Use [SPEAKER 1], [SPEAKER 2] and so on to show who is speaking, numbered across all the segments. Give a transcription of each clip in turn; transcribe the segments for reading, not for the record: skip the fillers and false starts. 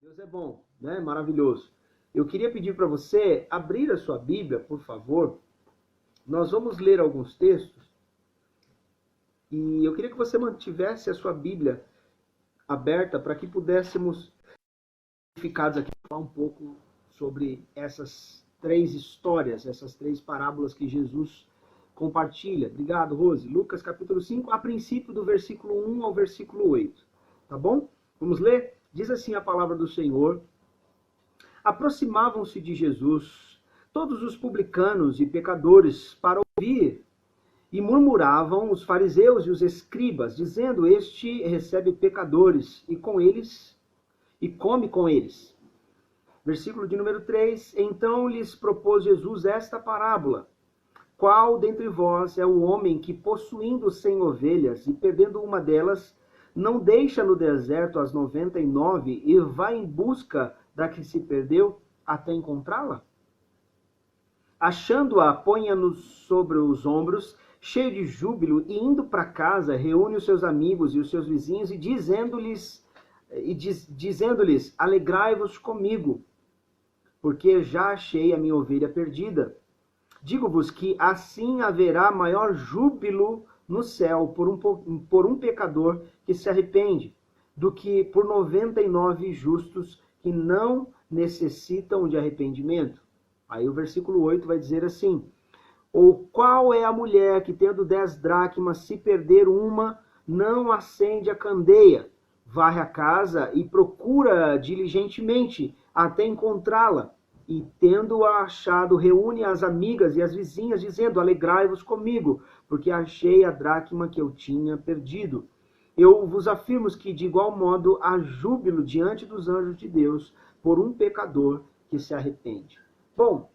[SPEAKER 1] Deus é bom, né? Maravilhoso. Eu queria pedir para você abrir a sua Bíblia, por favor. Nós vamos ler alguns textos e eu queria que você mantivesse a sua Bíblia aberta para que pudéssemos ficados aqui falar um pouco sobre essas três histórias, essas três parábolas que Jesus compartilha. Obrigado, Rose. Lucas capítulo 5, a princípio do versículo 1 ao versículo 8. Tá bom? Vamos ler? Diz assim a palavra do Senhor. Aproximavam-se de Jesus todos os publicanos e pecadores para ouvir, e murmuravam os fariseus e os escribas, dizendo: Este recebe pecadores e com eles e come com eles. Versículo de número 3. Então lhes propôs Jesus esta parábola: Qual dentre vós é o homem que, possuindo 100 ovelhas e perdendo uma delas, não deixa no deserto as 99 e vai em busca da que se perdeu até encontrá-la? Achando-a, põe-a sobre os ombros, cheio de júbilo, e indo para casa, reúne os seus amigos e os seus vizinhos e dizendo-lhes: Alegrai-vos comigo, porque já achei a minha ovelha perdida. Digo-vos que assim haverá maior júbilo no céu por um pecador que se arrepende, do que por 99 justos que não necessitam de arrependimento. Aí o versículo 8 vai dizer assim: Ou qual é a mulher que, tendo 10 dracmas, se perder uma, não acende a candeia, varre a casa e procura diligentemente até encontrá-la? E, tendo-a achado, reúne as amigas e as vizinhas, dizendo: Alegrai-vos comigo, porque achei a dracma que eu tinha perdido. Eu vos afirmo que, de igual modo, há júbilo diante dos anjos de Deus por um pecador que se arrepende. Bom,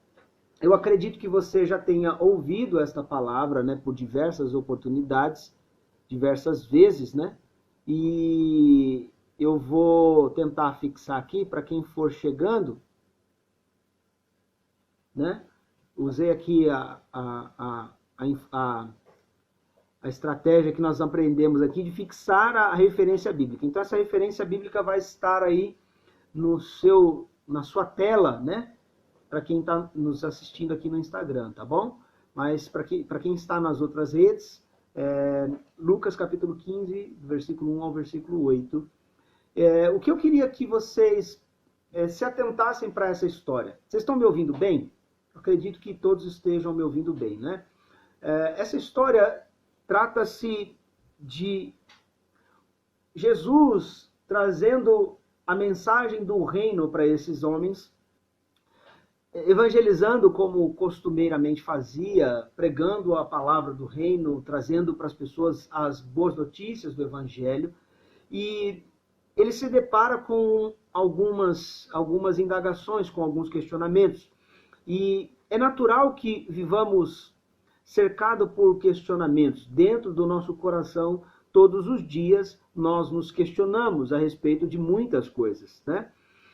[SPEAKER 1] eu acredito que você já tenha ouvido esta palavra, né, por diversas oportunidades, diversas vezes, né? E eu vou tentar fixar aqui para quem for chegando, né? Usei aqui a estratégia que nós aprendemos aqui de fixar a referência bíblica. Então essa referência bíblica vai estar aí na sua tela, né? Para quem está nos assistindo aqui no Instagram, tá bom? Mas para quem está nas outras redes, Lucas capítulo 15, versículo 1 ao versículo 8. O que eu queria que vocês se atentassem para essa história. Vocês estão me ouvindo bem? Eu acredito que todos estejam me ouvindo bem, né? Essa história trata-se de Jesus trazendo a mensagem do reino para esses homens, evangelizando como costumeiramente fazia, pregando a palavra do reino, trazendo para as pessoas as boas notícias do evangelho. E ele se depara com algumas indagações, com alguns questionamentos. E é natural que vivamos cercado por questionamentos. Dentro do nosso coração, todos os dias, nós nos questionamos a respeito de muitas coisas, né?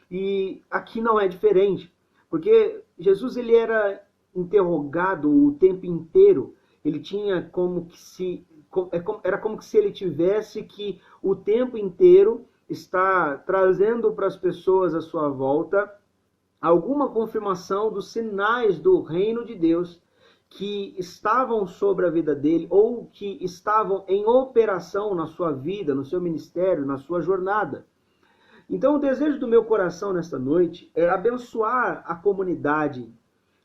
[SPEAKER 1] E aqui não é diferente, porque Jesus ele era interrogado o tempo inteiro. Ele tinha era como se ele tivesse que o tempo inteiro estar trazendo para as pessoas à sua volta alguma confirmação dos sinais do reino de Deus que estavam sobre a vida dele ou que estavam em operação na sua vida, no seu ministério, na sua jornada. Então, o desejo do meu coração nesta noite é abençoar a comunidade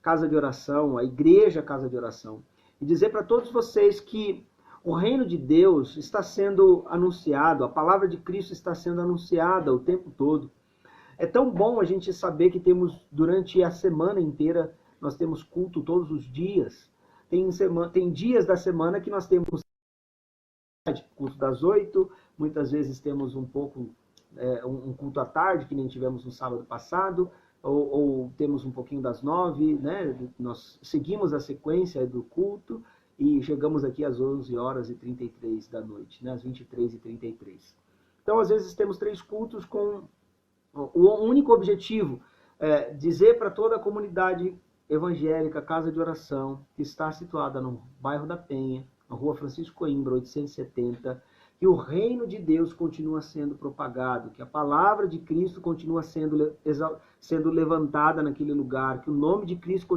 [SPEAKER 1] Casa de Oração, a igreja Casa de Oração, e dizer para todos vocês que o reino de Deus está sendo anunciado, a palavra de Cristo está sendo anunciada o tempo todo. É tão bom a gente saber que temos, durante a semana inteira, nós temos culto todos os dias. Tem dias da semana que nós temos culto das 8, muitas vezes temos um culto à tarde, que nem tivemos no sábado passado, ou temos um pouquinho das 9, né? Nós seguimos a sequência do culto e chegamos aqui às 11 horas e 33 da noite, né? Às 23h33. Então, às vezes, temos 3 cultos com o único objetivo é dizer para toda a comunidade evangélica, Casa de Oração, que está situada no bairro da Penha, na rua Francisco Coimbra, 870, que o reino de Deus continua sendo propagado, que a palavra de Cristo continua sendo levantada naquele lugar, que o nome de Cristo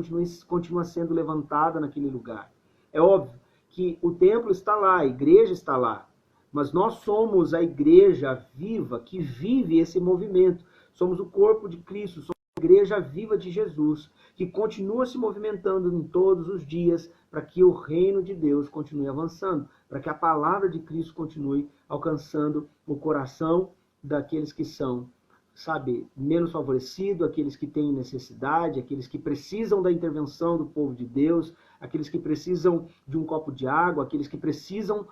[SPEAKER 1] continua sendo levantada naquele lugar. É óbvio que o templo está lá, a igreja está lá, mas nós somos a igreja viva que vive esse movimento. Somos o corpo de Cristo, somos a igreja viva de Jesus, que continua se movimentando em todos os dias para que o reino de Deus continue avançando, para que a palavra de Cristo continue alcançando o coração daqueles que são, menos favorecidos, aqueles que têm necessidade, aqueles que precisam da intervenção do povo de Deus, aqueles que precisam de um copo de água, aqueles que precisam,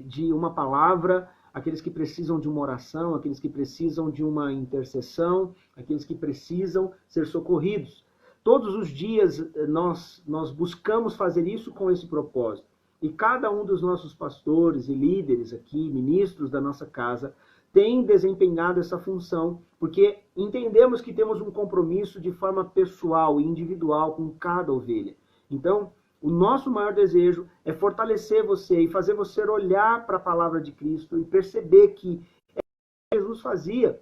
[SPEAKER 1] de uma palavra, aqueles que precisam de uma oração, aqueles que precisam de uma intercessão, aqueles que precisam ser socorridos. Todos os dias nós buscamos fazer isso com esse propósito. E cada um dos nossos pastores e líderes aqui, ministros da nossa casa, tem desempenhado essa função, porque entendemos que temos um compromisso de forma pessoal e individual com cada ovelha. Então, o nosso maior desejo é fortalecer você e fazer você olhar para a palavra de Cristo e perceber que é o que Jesus fazia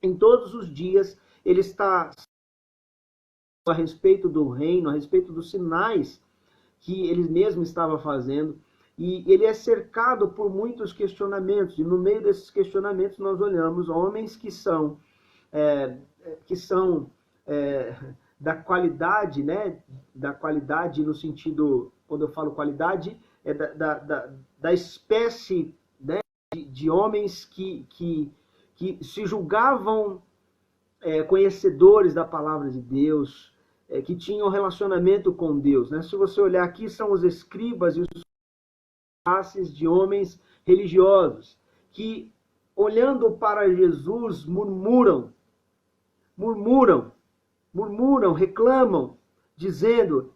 [SPEAKER 1] em todos os dias. Ele está a respeito do reino, a respeito dos sinais que ele mesmo estava fazendo, e ele é cercado por muitos questionamentos, e no meio desses questionamentos nós olhamos homens que são da qualidade, né? Da qualidade no sentido, quando eu falo qualidade, é da espécie, né? de homens que se julgavam conhecedores da palavra de Deus, que tinham relacionamento com Deus. Né? Se você olhar aqui, são os escribas e os classes de homens religiosos, que, olhando para Jesus, murmuram, reclamam, dizendo,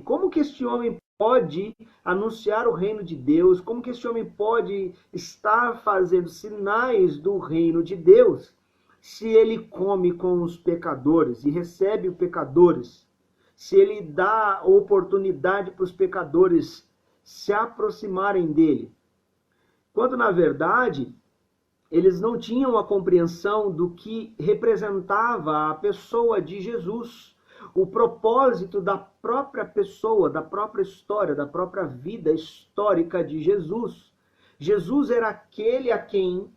[SPEAKER 1] como que este homem pode anunciar o reino de Deus? Como que este homem pode estar fazendo sinais do reino de Deus? Se ele come com os pecadores e recebe os pecadores, se ele dá oportunidade para os pecadores se aproximarem dele, quando na verdade eles não tinham a compreensão do que representava a pessoa de Jesus, o propósito da própria pessoa, da própria história, da própria vida histórica de Jesus. Jesus era aquele a quem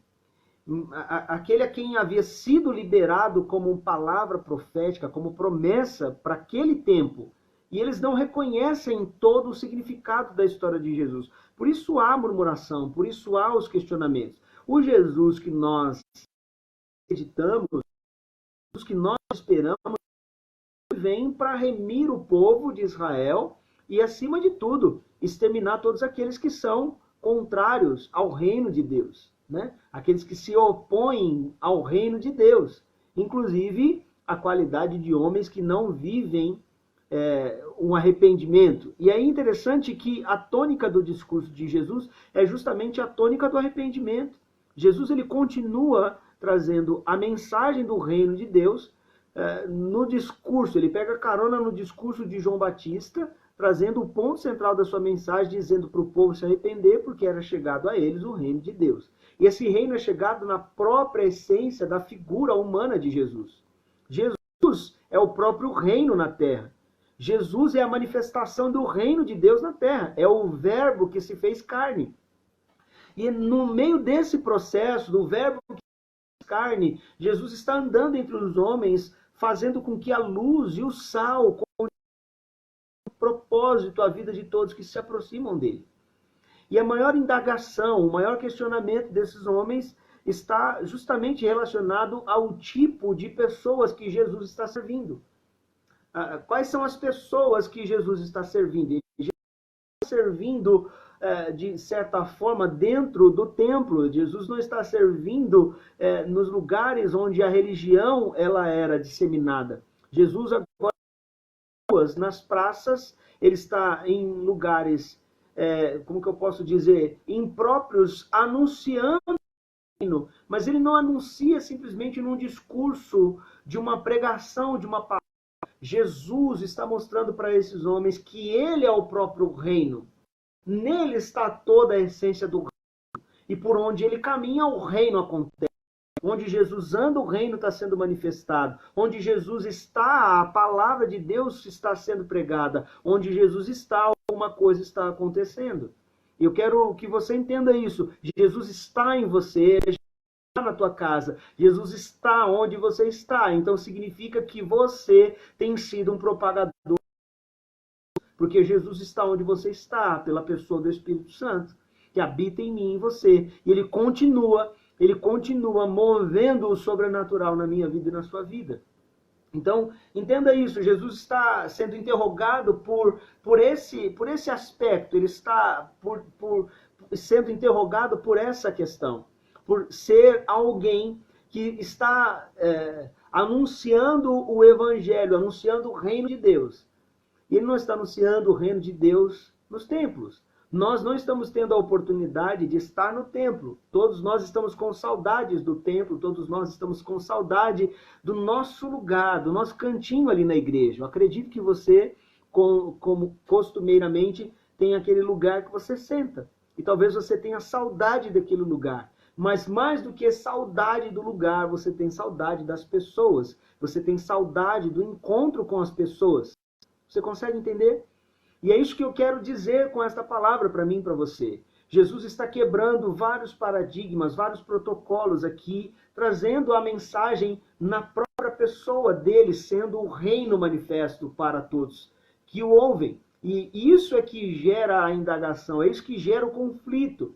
[SPEAKER 1] havia sido liberado como palavra profética, como promessa para aquele tempo. E eles não reconhecem todo o significado da história de Jesus. Por isso há murmuração, por isso há os questionamentos. O Jesus que nós acreditamos, os que nós esperamos, vem para remir o povo de Israel e, acima de tudo, exterminar todos aqueles que são contrários ao reino de Deus. Né? Aqueles que se opõem ao reino de Deus, inclusive a qualidade de homens que não vivem um arrependimento. E é interessante que a tônica do discurso de Jesus é justamente a tônica do arrependimento. Jesus ele continua trazendo a mensagem do reino de Deus no discurso, ele pega carona no discurso de João Batista, trazendo o ponto central da sua mensagem, dizendo para o povo se arrepender, porque era chegado a eles o reino de Deus. E esse reino é chegado na própria essência da figura humana de Jesus. Jesus é o próprio reino na terra. Jesus é a manifestação do reino de Deus na terra. É o verbo que se fez carne. E no meio desse processo, do verbo que se fez carne, Jesus está andando entre os homens, fazendo com que a luz e o sal propósito à vida de todos que se aproximam dele. E a maior indagação, o maior questionamento desses homens está justamente relacionado ao tipo de pessoas que Jesus está servindo. Quais são as pessoas que Jesus está servindo? Ele está servindo, de certa forma, dentro do templo. Jesus não está servindo nos lugares onde a religião ela era disseminada. Jesus agora nas praças, ele está em lugares, como que eu posso dizer, impróprios, anunciando o reino, mas ele não anuncia simplesmente num discurso de uma pregação, de uma palavra. Jesus está mostrando para esses homens que ele é o próprio reino. Nele está toda a essência do reino. E por onde ele caminha, o reino acontece. Onde Jesus anda, o reino está sendo manifestado. Onde Jesus está, a palavra de Deus está sendo pregada. Onde Jesus está, alguma coisa está acontecendo. Eu quero que você entenda isso. Jesus está em você, Jesus está na tua casa. Jesus está onde você está. Então significa que você tem sido um propagador. Porque Jesus está onde você está, pela pessoa do Espírito Santo, que habita em mim e em você. E ele continua movendo o sobrenatural na minha vida e na sua vida. Então, entenda isso, Jesus está sendo interrogado por esse aspecto, ele está sendo interrogado por essa questão, por ser alguém que está anunciando o Evangelho, anunciando o reino de Deus. E ele não está anunciando o reino de Deus nos templos. Nós não estamos tendo a oportunidade de estar no templo. Todos nós estamos com saudades do templo, todos nós estamos com saudade do nosso lugar, do nosso cantinho ali na igreja. Eu acredito que você, como costumeiramente, tem aquele lugar que você senta. E talvez você tenha saudade daquele lugar. Mas mais do que saudade do lugar, você tem saudade das pessoas. Você tem saudade do encontro com as pessoas. Você consegue entender? E é isso que eu quero dizer com esta palavra para mim e para você. Jesus está quebrando vários paradigmas, vários protocolos aqui, trazendo a mensagem na própria pessoa dele, sendo o reino manifesto para todos que o ouvem. E isso é que gera a indagação, é isso que gera o conflito.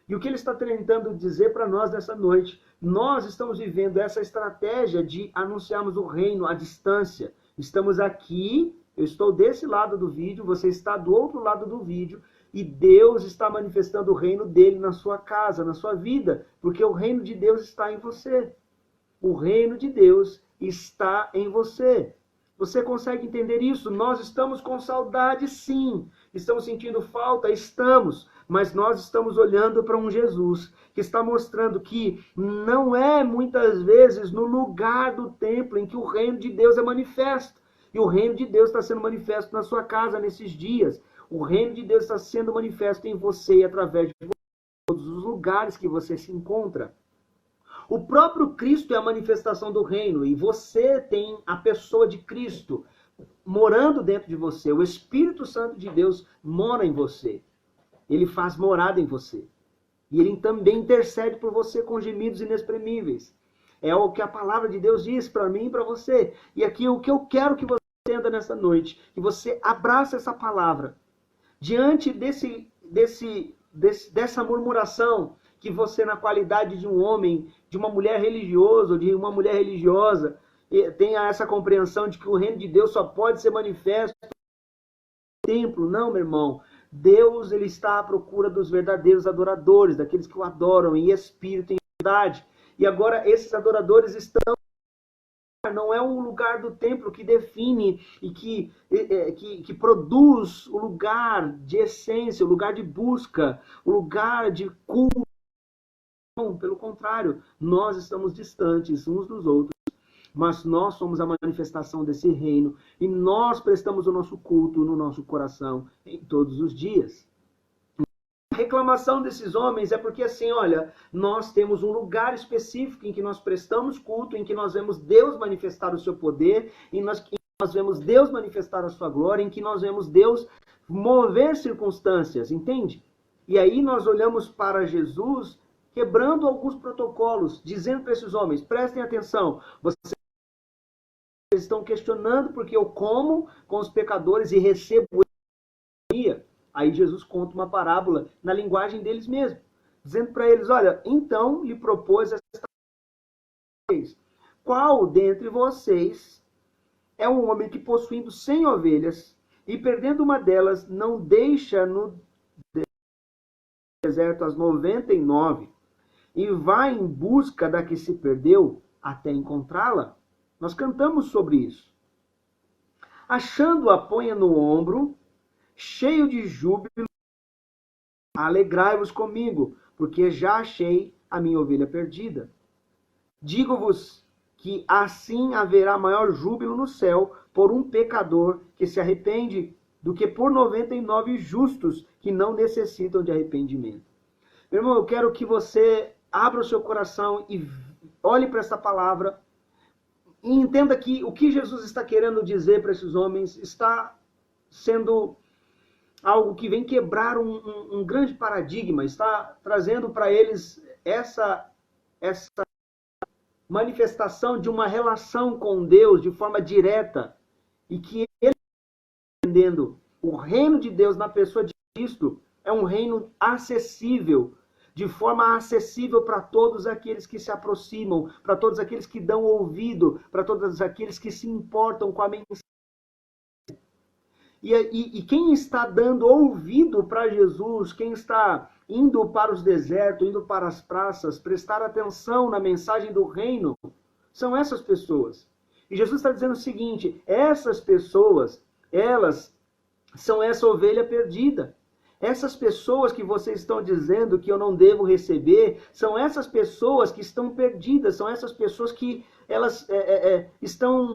[SPEAKER 1] E o que ele está tentando dizer para nós nessa noite? Nós estamos vivendo essa estratégia de anunciarmos o reino à distância. Estamos aqui. Eu estou desse lado do vídeo, você está do outro lado do vídeo, e Deus está manifestando o reino dele na sua casa, na sua vida, porque o reino de Deus está em você. O reino de Deus está em você. Você consegue entender isso? Nós estamos com saudade, sim. Estamos sentindo falta? Estamos. Mas nós estamos olhando para um Jesus que está mostrando que não é muitas vezes no lugar do templo em que o reino de Deus é manifesto. E o reino de Deus está sendo manifesto na sua casa nesses dias. O reino de Deus está sendo manifesto em você e através de todos os lugares que você se encontra. O próprio Cristo é a manifestação do reino. E você tem a pessoa de Cristo morando dentro de você. O Espírito Santo de Deus mora em você. Ele faz morada em você. E ele também intercede por você com gemidos inexprimíveis. É o que a palavra de Deus diz para mim e para você. E aqui o que eu quero que você entenda nessa noite, que você abrace essa palavra. Diante dessa murmuração que você, na qualidade de um homem, de uma mulher religiosa, ou de uma mulher religiosa, tenha essa compreensão de que o reino de Deus só pode ser manifesto no templo. Não, meu irmão. Deus, ele está à procura dos verdadeiros adoradores, daqueles que o adoram em espírito e em verdade. E agora esses adoradores estão... Não é o lugar do templo que define e que produz o lugar de essência, o lugar de busca, o lugar de culto. Não, pelo contrário, nós estamos distantes uns dos outros, mas nós somos a manifestação desse reino e nós prestamos o nosso culto no nosso coração em todos os dias. A reclamação desses homens é porque assim, olha, nós temos um lugar específico em que nós prestamos culto, em que nós vemos Deus manifestar o seu poder, em que nós vemos Deus manifestar a sua glória, em que nós vemos Deus mover circunstâncias, entende? E aí nós olhamos para Jesus quebrando alguns protocolos, dizendo para esses homens, prestem atenção, vocês estão questionando porque eu como com os pecadores e recebo energia. Aí Jesus conta uma parábola na linguagem deles mesmos, dizendo para eles, olha, então lhe propôs esta vez, qual dentre vocês é um homem que possuindo 100 ovelhas e perdendo uma delas não deixa no deserto as 99 e vai em busca da que se perdeu até encontrá-la? Nós cantamos sobre isso. Achando-a, põe no ombro, cheio de júbilo, alegrai-vos comigo, porque já achei a minha ovelha perdida. Digo-vos que assim haverá maior júbilo no céu por um pecador que se arrepende, do que por 99 justos que não necessitam de arrependimento. Meu irmão, eu quero que você abra o seu coração e olhe para essa palavra e entenda que o que Jesus está querendo dizer para esses homens está sendo algo que vem quebrar um grande paradigma, está trazendo para eles essa manifestação de uma relação com Deus de forma direta, e que ele entendendo o reino de Deus na pessoa de Cristo é um reino acessível, de forma acessível para todos aqueles que se aproximam, para todos aqueles que dão ouvido, para todos aqueles que se importam com a mensagem. E quem está dando ouvido para Jesus, quem está indo para os desertos, indo para as praças, prestar atenção na mensagem do reino, são essas pessoas. E Jesus está dizendo o seguinte: essas pessoas, elas são essa ovelha perdida. Essas pessoas que vocês estão dizendo que eu não devo receber, são essas pessoas que estão perdidas, são essas pessoas que elas estão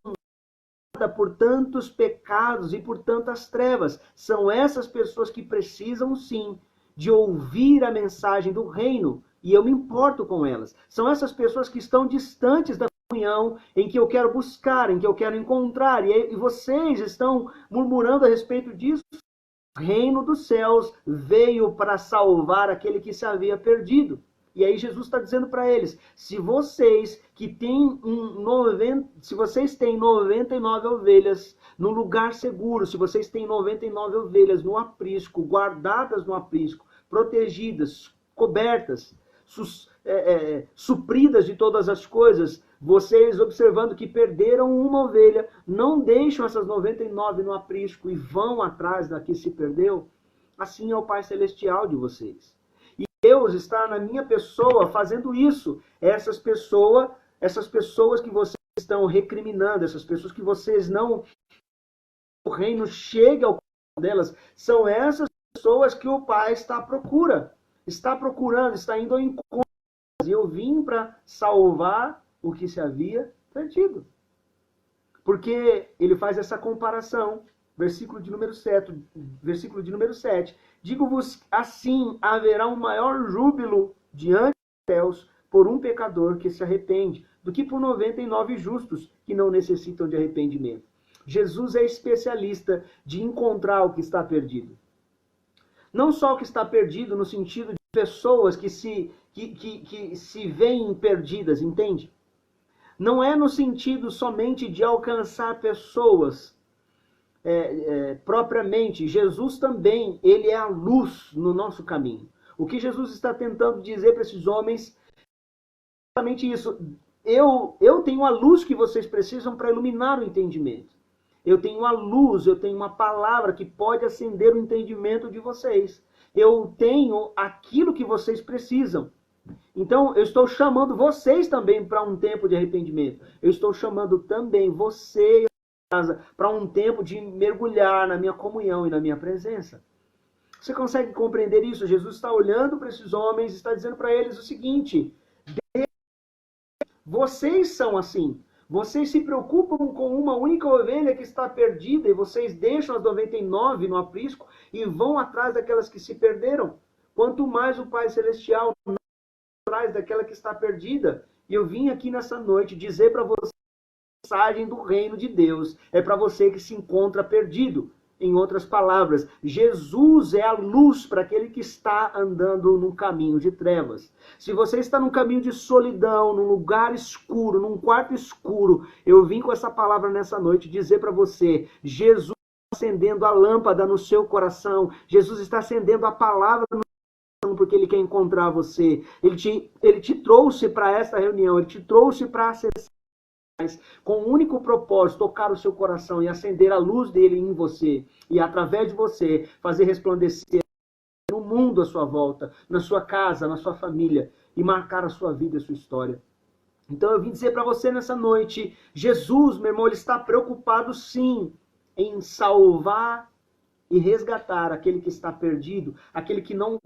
[SPEAKER 1] por tantos pecados e por tantas trevas. São essas pessoas que precisam sim de ouvir a mensagem do reino, e eu me importo com elas. São essas pessoas que estão distantes da comunhão, em que eu quero buscar, em que eu quero encontrar, e vocês estão murmurando a respeito disso. O reino dos céus veio para salvar aquele que se havia perdido. E aí Jesus está dizendo para eles: se vocês têm 99 ovelhas no lugar seguro, se vocês têm 99 ovelhas no aprisco, guardadas no aprisco, protegidas, cobertas, supridas de todas as coisas, vocês, observando que perderam uma ovelha, não deixam essas 99 no aprisco e vão atrás da que se perdeu, assim é o Pai Celestial de vocês. E Deus está na minha pessoa fazendo isso. Essas pessoas que vocês estão recriminando, essas pessoas que vocês não... o reino chega ao coração delas, são essas pessoas que o Pai está à procura. Está procurando, está indo ao encontro. E eu vim para salvar o que se havia perdido. Porque ele faz essa comparação, versículo de número 7. Digo-vos assim, haverá um maior júbilo diante dos céus por um pecador que se arrepende, do que por 99 justos que não necessitam de arrependimento. Jesus é especialista de encontrar o que está perdido. Não só o que está perdido no sentido de pessoas que se veem perdidas, entende? Não é no sentido somente de alcançar pessoas propriamente. Jesus também, ele é a luz no nosso caminho. O que Jesus está tentando dizer para esses homens é exatamente isso. Eu tenho a luz que vocês precisam para iluminar o entendimento. Eu tenho a luz, eu tenho uma palavra que pode acender o entendimento de vocês. Eu tenho aquilo que vocês precisam. Então, eu estou chamando vocês também para um tempo de arrependimento. Eu estou chamando também você para um tempo de mergulhar na minha comunhão e na minha presença. Você consegue compreender isso? Jesus está olhando para esses homens e está dizendo para eles o seguinte: vocês são assim. Vocês se preocupam com uma única ovelha que está perdida e vocês deixam as 99 no aprisco e vão atrás daquelas que se perderam. Quanto mais o Pai Celestial atrás daquela que está perdida. E eu vim aqui nessa noite dizer para você a mensagem do reino de Deus. É para você que se encontra perdido. Em outras palavras, Jesus é a luz para aquele que está andando num caminho de trevas. Se você está num caminho de solidão, num lugar escuro, num quarto escuro, eu vim com essa palavra nessa noite dizer para você: Jesus está acendendo a lâmpada no seu coração. Jesus está acendendo a palavra no seu coração, porque Ele quer encontrar você. Ele te trouxe para esta reunião, Ele te trouxe para acessar com o único propósito, tocar o seu coração e acender a luz dele em você. E através de você, fazer resplandecer no mundo à sua volta, na sua casa, na sua família, e marcar a sua vida e a sua história. Então eu vim dizer para você nessa noite, Jesus, meu irmão, Ele está preocupado sim em salvar e resgatar aquele que está perdido, aquele que não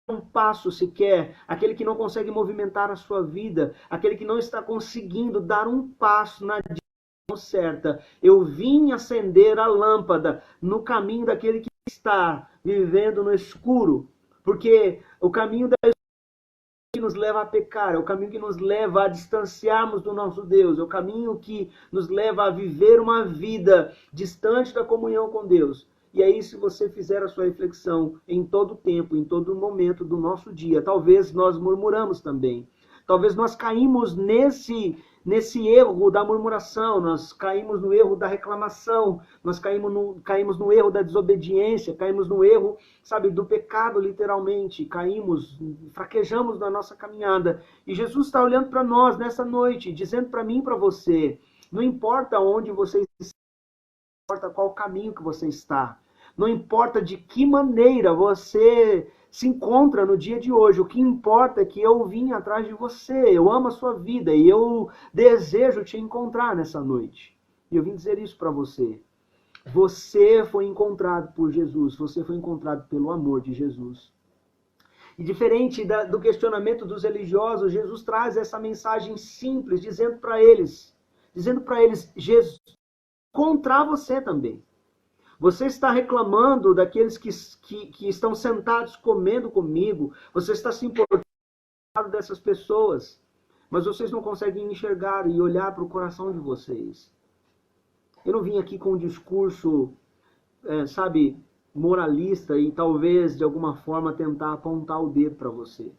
[SPEAKER 1] um passo sequer, aquele que não consegue movimentar a sua vida, aquele que não está conseguindo dar um passo na direção certa. Eu vim acender a lâmpada no caminho daquele que está vivendo no escuro, Porque o caminho da que nos leva a pecar, é o caminho que nos leva a distanciarmos do nosso Deus, é o caminho que nos leva a viver uma vida distante da comunhão com Deus. E aí, se você fizer a sua reflexão em todo tempo, em todo momento do nosso dia, talvez nós murmuramos também. Talvez nós caímos nesse erro da murmuração, nós caímos no erro da reclamação, nós caímos no erro da desobediência, caímos no erro, sabe, do pecado, literalmente. Caímos, fraquejamos na nossa caminhada. E Jesus está olhando para nós nessa noite, dizendo para mim e para você, não importa onde você está, não importa qual caminho que você está, não importa de que maneira você se encontra no dia de hoje. O que importa é que eu vim atrás de você, eu amo a sua vida e eu desejo te encontrar nessa noite. E eu vim dizer isso para você. Você foi encontrado por Jesus, você foi encontrado pelo amor de Jesus. E diferente do questionamento dos religiosos, Jesus traz essa mensagem simples, dizendo para eles, Jesus, encontrar você também. Você está reclamando daqueles que estão sentados comendo comigo. Você está se importando dessas pessoas. Mas vocês não conseguem enxergar e olhar para o coração de vocês. Eu não vim aqui com um discurso, moralista e talvez de alguma forma tentar apontar o dedo para você.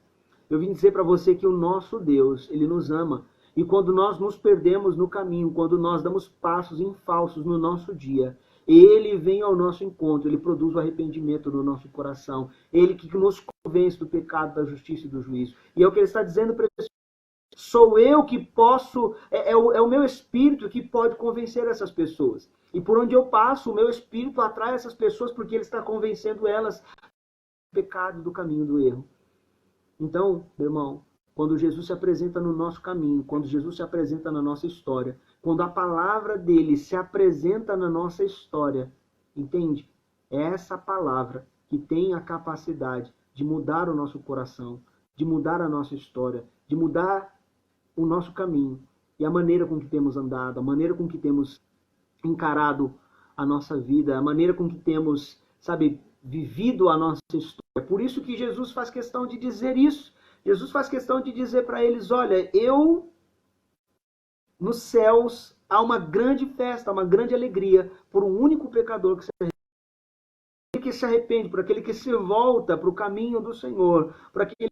[SPEAKER 1] Eu vim dizer para você que o nosso Deus, Ele nos ama. E quando nós nos perdemos no caminho, quando nós damos passos em falsos no nosso dia, Ele vem ao nosso encontro, Ele produz o arrependimento no nosso coração. Ele que nos convence do pecado, da justiça e do juízo. E é o que Ele está dizendo para esse. Sou eu que posso, é o meu espírito que pode convencer essas pessoas. E por onde eu passo, o meu espírito atrai essas pessoas porque Ele está convencendo elas do pecado e do caminho do erro. Então, meu irmão, quando Jesus se apresenta no nosso caminho, quando Jesus se apresenta na nossa história, quando a palavra dele se apresenta na nossa história, entende? É essa palavra que tem a capacidade de mudar o nosso coração, de mudar a nossa história, de mudar o nosso caminho e a maneira com que temos andado, a maneira com que temos encarado a nossa vida, a maneira com que temos, vivido a nossa história. Por isso que Jesus faz questão de dizer isso. Jesus faz questão de dizer para eles, olha, nos céus há uma grande festa, uma grande alegria por um único pecador que se arrepende, por aquele que se volta para o caminho do Senhor, por aquele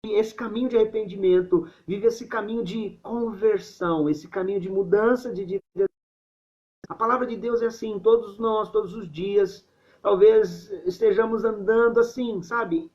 [SPEAKER 1] esse caminho de arrependimento, vive esse caminho de conversão, esse caminho de mudança de direção. A palavra de Deus é assim, todos nós, todos os dias, talvez estejamos andando assim,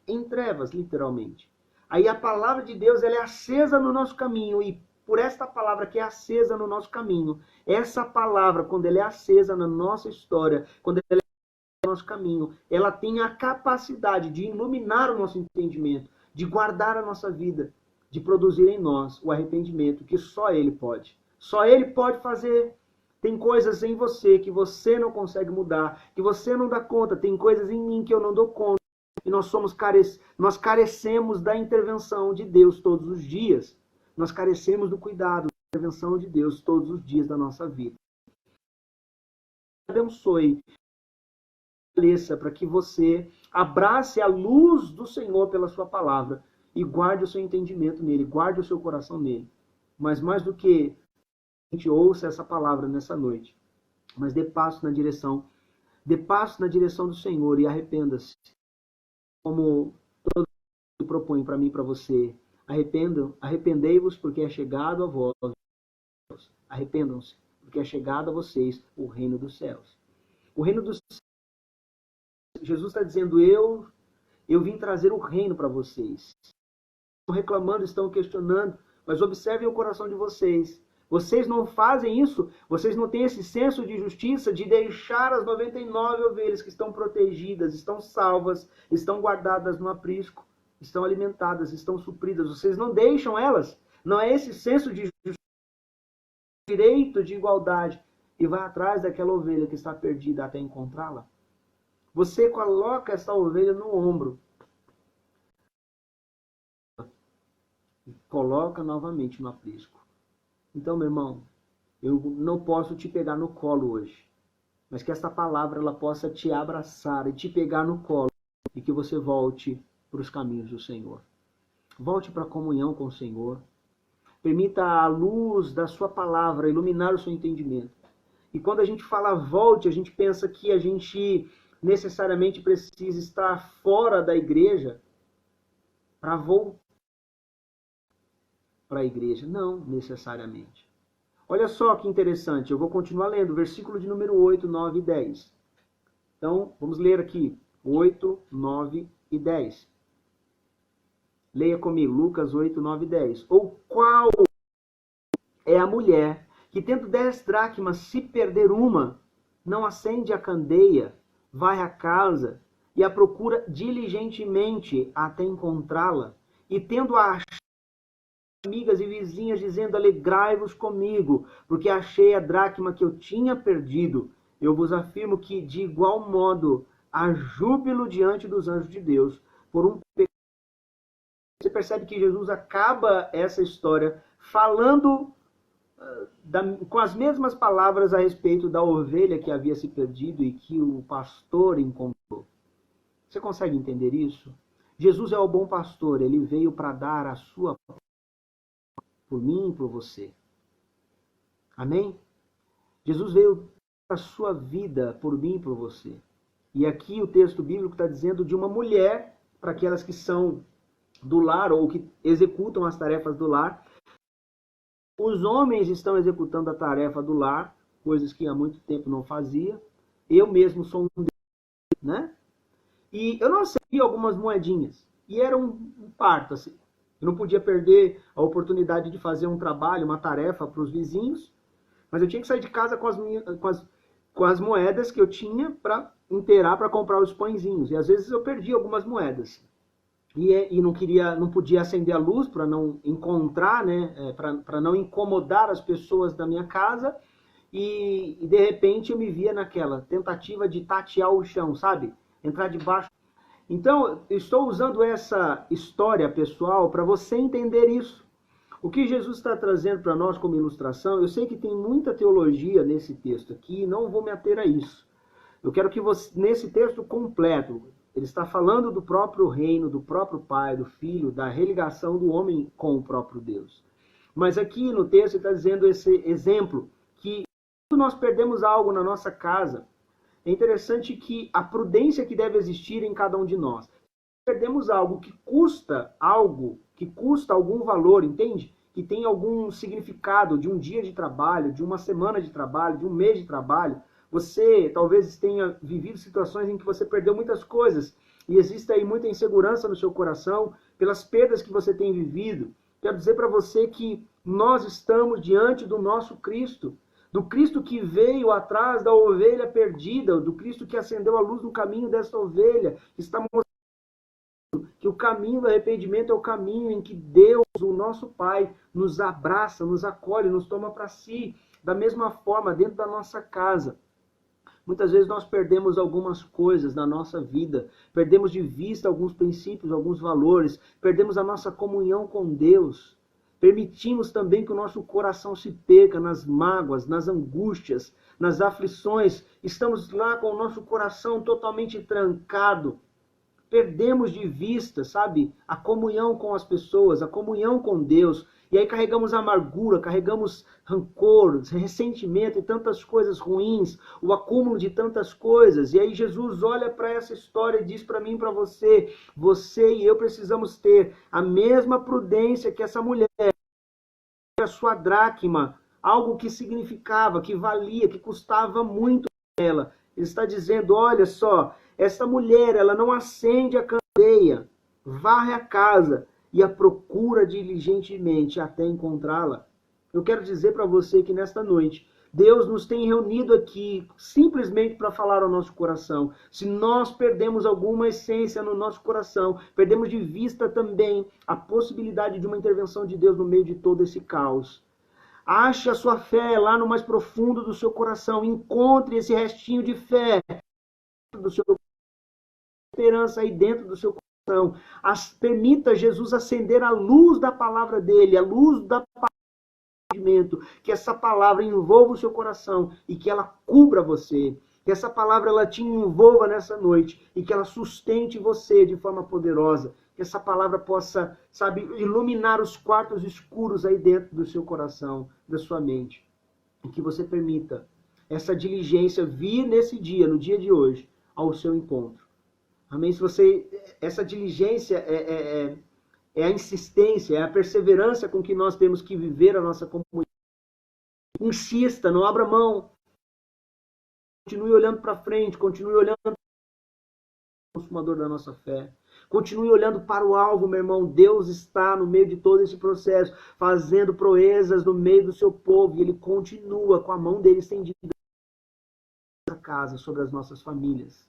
[SPEAKER 1] em trevas, literalmente. Aí a palavra de Deus, ela é acesa no nosso caminho, e por esta palavra que é acesa no nosso caminho, essa palavra, quando ela é acesa na nossa história, quando ela é no nosso caminho, ela tem a capacidade de iluminar o nosso entendimento, de guardar a nossa vida, de produzir em nós o arrependimento que só Ele pode. Só Ele pode fazer. Tem coisas em você que você não consegue mudar, que você não dá conta. Tem coisas em mim que eu não dou conta. E nós carecemos da intervenção de Deus todos os dias. Nós carecemos do cuidado, da intervenção de Deus todos os dias da nossa vida. Abençoe, para que você abrace a luz do Senhor pela sua palavra e guarde o seu entendimento nele, guarde o seu coração nele. Mas mais do que a gente ouça essa palavra nessa noite, mas dê passo na direção do Senhor e arrependa-se. Como todo mundo propõe para mim e para você, arrependei-vos porque é chegado a vós. Arrependam-se porque é chegado a vocês o reino dos céus. O reino dos céus. Jesus está dizendo, eu vim trazer o reino para vocês. Estão reclamando, estão questionando, mas observem o coração de vocês. Vocês não fazem isso, vocês não têm esse senso de justiça de deixar as 99 ovelhas que estão protegidas, estão salvas, estão guardadas no aprisco, estão alimentadas, estão supridas. Vocês não deixam elas. Não é esse senso de justiça, direito de igualdade, e vai atrás daquela ovelha que está perdida até encontrá-la. Você coloca essa ovelha no ombro e coloca novamente no aprisco. Então, meu irmão, eu não posso te pegar no colo hoje, mas que essa palavra ela possa te abraçar e te pegar no colo e que você volte para os caminhos do Senhor. Volte para a comunhão com o Senhor. Permita a luz da sua palavra iluminar o seu entendimento. E quando a gente fala volte, a gente pensa que a gente necessariamente precisa estar fora da igreja para voltar para a igreja. Não necessariamente. Olha só que interessante, eu vou continuar lendo, versículo de número 8, 9 e 10. Então, vamos ler aqui, 8, 9 e 10. Leia comigo, Lucas 8, 9 e 10. Ou qual é a mulher que, tendo 10 dracmas, se perder uma, não acende a candeia, vai à casa e a procura diligentemente até encontrá-la, e tendo-a achado, amigas e vizinhas, dizendo, alegrai-vos comigo, porque achei a dracma que eu tinha perdido. Eu vos afirmo que, de igual modo, há júbilo diante dos anjos de Deus por um pecado. Você percebe que Jesus acaba essa história falando com as mesmas palavras a respeito da ovelha que havia se perdido e que o pastor encontrou. Você consegue entender isso? Jesus é o bom pastor, ele veio para dar a sua por mim e por você. Amém? Jesus veio a sua vida por mim e por você. E aqui o texto bíblico está dizendo de uma mulher, para aquelas que são do lar ou que executam as tarefas do lar. Os homens estão executando a tarefa do lar, coisas que há muito tempo não fazia. Eu mesmo sou um deles, né? E eu não recebi algumas moedinhas. E era um parto, assim. Eu não podia perder a oportunidade de fazer um trabalho, uma tarefa para os vizinhos, mas eu tinha que sair de casa com as moedas que eu tinha para inteirar, para comprar os pãezinhos. E às vezes eu perdi algumas moedas. E não podia acender a luz para não encontrar, né, para não incomodar as pessoas da minha casa. E de repente eu me via naquela tentativa de tatear o chão, sabe? Entrar debaixo. Então, eu estou usando essa história pessoal para você entender isso. O que Jesus está trazendo para nós como ilustração, eu sei que tem muita teologia nesse texto aqui, não vou me ater a isso. Eu quero que você, nesse texto completo, ele está falando do próprio reino, do próprio Pai, do Filho, da religação do homem com o próprio Deus. Mas aqui no texto ele está dizendo esse exemplo, que quando nós perdemos algo na nossa casa, é interessante que a prudência que deve existir em cada um de nós. Perdemos algo que custa algum valor, entende? Que tem algum significado de um dia de trabalho, de uma semana de trabalho, de um mês de trabalho. Você talvez tenha vivido situações em que você perdeu muitas coisas e existe aí muita insegurança no seu coração pelas perdas que você tem vivido. Quero dizer para você que nós estamos diante do nosso Cristo, do Cristo que veio atrás da ovelha perdida, do Cristo que acendeu a luz no caminho dessa ovelha, que está mostrando que o caminho do arrependimento é o caminho em que Deus, o nosso Pai, nos abraça, nos acolhe, nos toma para si, da mesma forma, dentro da nossa casa. Muitas vezes nós perdemos algumas coisas na nossa vida, perdemos de vista alguns princípios, alguns valores, perdemos a nossa comunhão com Deus. Permitimos também que o nosso coração se perca nas mágoas, nas angústias, nas aflições. Estamos lá com o nosso coração totalmente trancado. Perdemos de vista, sabe, a comunhão com as pessoas, a comunhão com Deus. E aí carregamos amargura, carregamos rancor, ressentimento e tantas coisas ruins, o acúmulo de tantas coisas. E aí Jesus olha para essa história e diz para mim e para você, você e eu precisamos ter a mesma prudência que essa mulher, a sua dracma, algo que significava, que valia, que custava muito para ela. Ele está dizendo, olha só, essa mulher, ela não acende a candeia, varre a casa e a procura diligentemente até encontrá-la. Eu quero dizer para você que nesta noite, Deus nos tem reunido aqui simplesmente para falar ao nosso coração. Se nós perdemos alguma essência no nosso coração, perdemos de vista também a possibilidade de uma intervenção de Deus no meio de todo esse caos. Ache a sua fé lá no mais profundo do seu coração. Encontre esse restinho de fé, do seu esperança aí dentro do seu coração. Permita Jesus acender a luz da palavra dele, a luz da palavra, que essa palavra envolva o seu coração e que ela cubra você, Que essa palavra ela te envolva nessa noite e que ela sustente você de forma poderosa. Que essa palavra possa, sabe, iluminar os quartos escuros aí dentro do seu coração, da sua mente. E que você permita essa diligência vir nesse dia, no dia de hoje, ao seu encontro. Amém? Se você, essa diligência é a insistência, é a perseverança com que nós temos que viver a nossa comunidade. Insista, não abra mão. Continue olhando para frente, continue olhando para o consumador da nossa fé. Continue olhando para o alvo, meu irmão. Deus está no meio de todo esse processo, fazendo proezas no meio do seu povo. E Ele continua com a mão dele estendida sobre a casa, sobre as nossas famílias.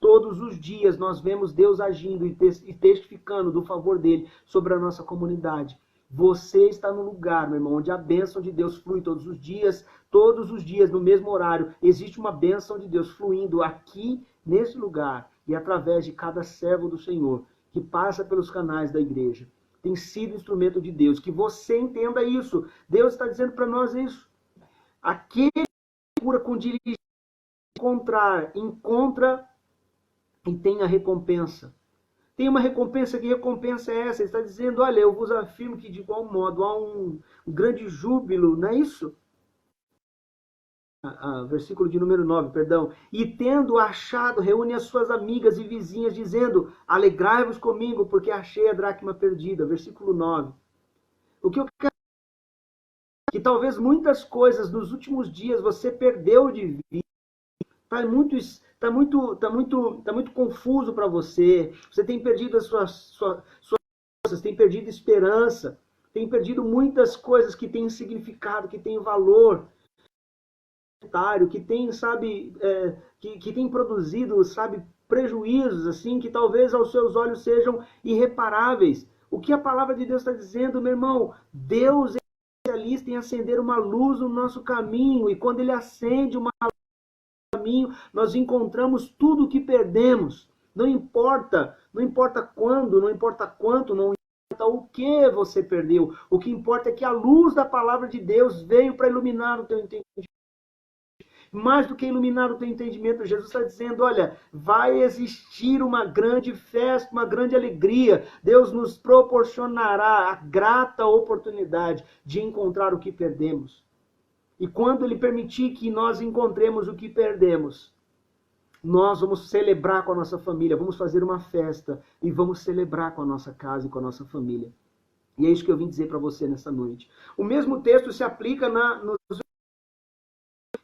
[SPEAKER 1] Todos os dias nós vemos Deus agindo e testificando do favor dele sobre a nossa comunidade. Você está no lugar, meu irmão, onde a bênção de Deus flui todos os dias, no mesmo horário. Existe uma bênção de Deus fluindo aqui, nesse lugar, e através de cada servo do Senhor, que passa pelos canais da igreja. Tem sido instrumento de Deus. Que você entenda isso. Deus está dizendo para nós isso. Aquele que procura com diligência encontra e tem a recompensa. Tem uma recompensa, que recompensa é essa? Ele está dizendo, olha, eu vos afirmo que de igual modo há um grande júbilo, não é isso? Versículo de número 9, perdão. E tendo achado, reúne as suas amigas e vizinhas, dizendo, alegrai-vos comigo, porque achei a dracma perdida. Versículo 9. O que eu quero dizer é que talvez muitas coisas nos últimos dias você perdeu de vista. Está muito confuso para você. Você tem perdido as suas forças, tem perdido esperança, tem perdido muitas coisas que têm significado, que têm valor, que tem, sabe, que tem produzido, sabe, prejuízos, assim, que talvez aos seus olhos sejam irreparáveis. O que a palavra de Deus está dizendo, meu irmão? Deus é especialista em acender uma luz no nosso caminho, e quando Ele acende uma caminho, nós encontramos tudo o que perdemos. Não importa quando, não importa quanto, não importa o que você perdeu. O que importa é que a luz da palavra de Deus veio para iluminar o teu entendimento. Mais do que iluminar o teu entendimento, Jesus está dizendo, olha, vai existir uma grande festa, uma grande alegria. Deus nos proporcionará a grata oportunidade de encontrar o que perdemos. E quando Ele permitir que nós encontremos o que perdemos, nós vamos celebrar com a nossa família, vamos fazer uma festa e vamos celebrar com a nossa casa e com a nossa família. E é isso que eu vim dizer para você nessa noite. O mesmo texto se aplica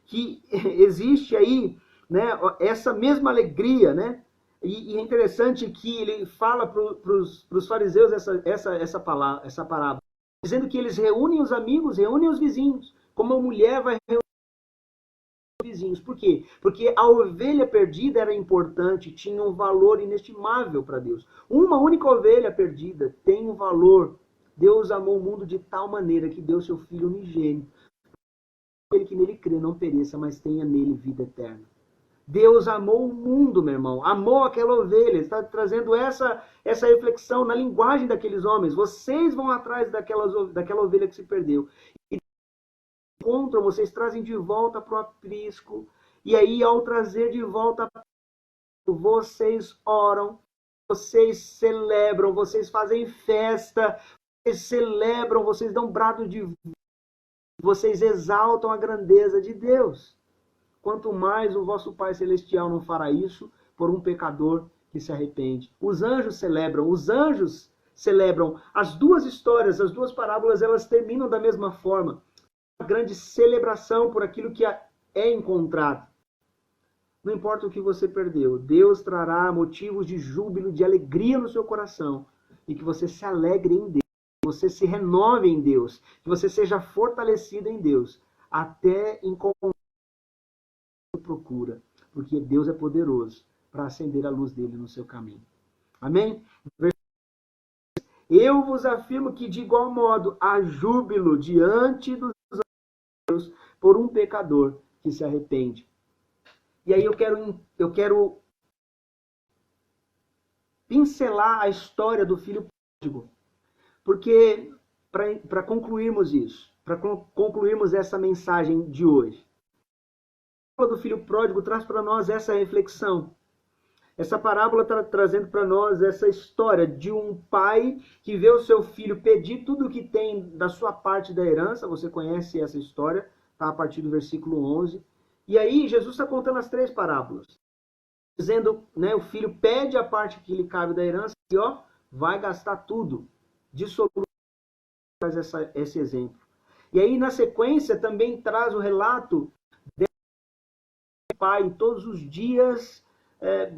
[SPEAKER 1] que existe aí, né, essa mesma alegria, né? E é interessante que ele fala para os fariseus essa parábola, dizendo que eles reúnem os amigos, reúnem os vizinhos, como a mulher vai reunir os vizinhos. Por quê? Porque a ovelha perdida era importante, tinha um valor inestimável para Deus. Uma única ovelha perdida tem um valor. Deus amou o mundo de tal maneira que deu seu Filho unigênito. Aquele que nele crê não pereça, mas tenha nele vida eterna. Deus amou o mundo, meu irmão. Amou aquela ovelha. Está trazendo essa reflexão na linguagem daqueles homens. Vocês vão atrás daquela ovelha que se perdeu. E encontram, vocês trazem de volta para o aprisco. E aí, ao trazer de volta, vocês oram, vocês celebram, vocês fazem festa, vocês celebram, vocês dão brado de... Vocês exaltam a grandeza de Deus. Quanto mais o vosso Pai Celestial não fará isso por um pecador que se arrepende. Os anjos celebram. As duas histórias, as duas parábolas, elas terminam da mesma forma. Uma grande celebração por aquilo que é encontrado. Não importa o que você perdeu, Deus trará motivos de júbilo, de alegria no seu coração. E que você se alegre em Deus. Que você se renove em Deus. Que você seja fortalecido em Deus. Até encontrar a procura. Porque Deus é poderoso para acender a luz dele no seu caminho. Amém? Eu vos afirmo que de igual modo há júbilo diante dos Deus por um pecador que se arrepende. E aí eu quero pincelar a história do filho pródigo. Porque, para concluirmos isso, para concluirmos essa mensagem de hoje, do filho pródigo traz para nós essa reflexão. Essa parábola está trazendo para nós essa história de um pai que vê o seu filho pedir tudo o que tem da sua parte da herança. Você conhece essa história, tá? A partir do versículo 11. E aí Jesus está contando as 3 parábolas. Dizendo, né, o filho pede a parte que lhe cabe da herança e vai gastar tudo. Dissolução faz esse exemplo. E aí na sequência também traz o relato do pai todos os dias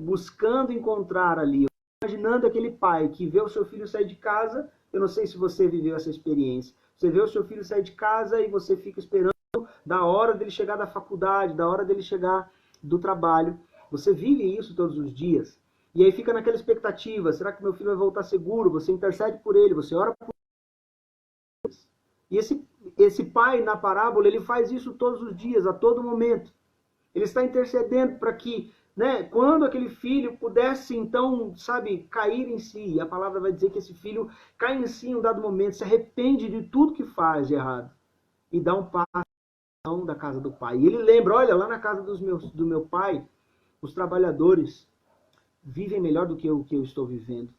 [SPEAKER 1] buscando encontrar ali, imaginando aquele pai que vê o seu filho sair de casa. Eu não sei se você viveu essa experiência. Você vê o seu filho sair de casa e você fica esperando da hora dele chegar da faculdade, da hora dele chegar do trabalho. Você vive isso todos os dias. E aí fica naquela expectativa, será que meu filho vai voltar seguro? Você intercede por ele, você ora por ele. E esse pai na parábola, ele faz isso todos os dias, a todo momento. Ele está intercedendo para que, né, quando aquele filho pudesse, então, sabe, cair em si. E a palavra vai dizer que esse filho cai em si em um dado momento, se arrepende de tudo que faz de errado. E dá um passo da casa do pai. E ele lembra, olha, lá na casa do meu pai, os trabalhadores vivem melhor do que o que eu estou vivendo.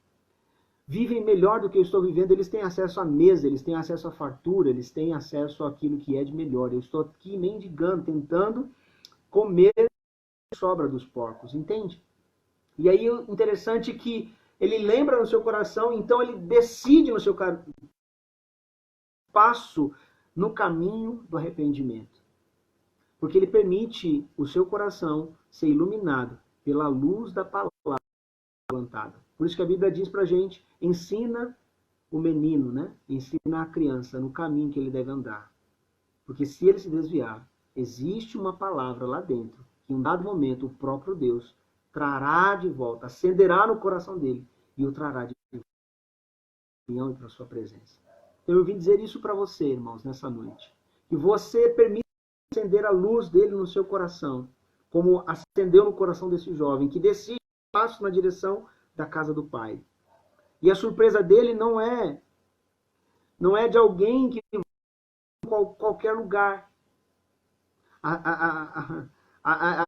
[SPEAKER 1] Vivem melhor do que eu estou vivendo, eles têm acesso à mesa, eles têm acesso à fartura, eles têm acesso àquilo que é de melhor. Eu estou aqui mendigando, tentando comer a sobra dos porcos, entende? E aí o interessante é que ele lembra no seu coração, então ele decide no seu passo no caminho do arrependimento. Porque ele permite o seu coração ser iluminado pela luz da palavra plantada. Por isso que a Bíblia diz pra gente, ensina o menino, né? Ensina a criança no caminho que ele deve andar. Porque se ele se desviar, existe uma palavra lá dentro, que em um dado momento o próprio Deus trará de volta, acenderá no coração dele e o trará de volta para a sua presença. Então eu vim dizer isso para você, irmãos, nessa noite. Que você permita acender a luz dele no seu coração, como acendeu no coração desse jovem, que decide passo na direção da casa do pai. E a surpresa dele não é de alguém que vive em qualquer lugar. A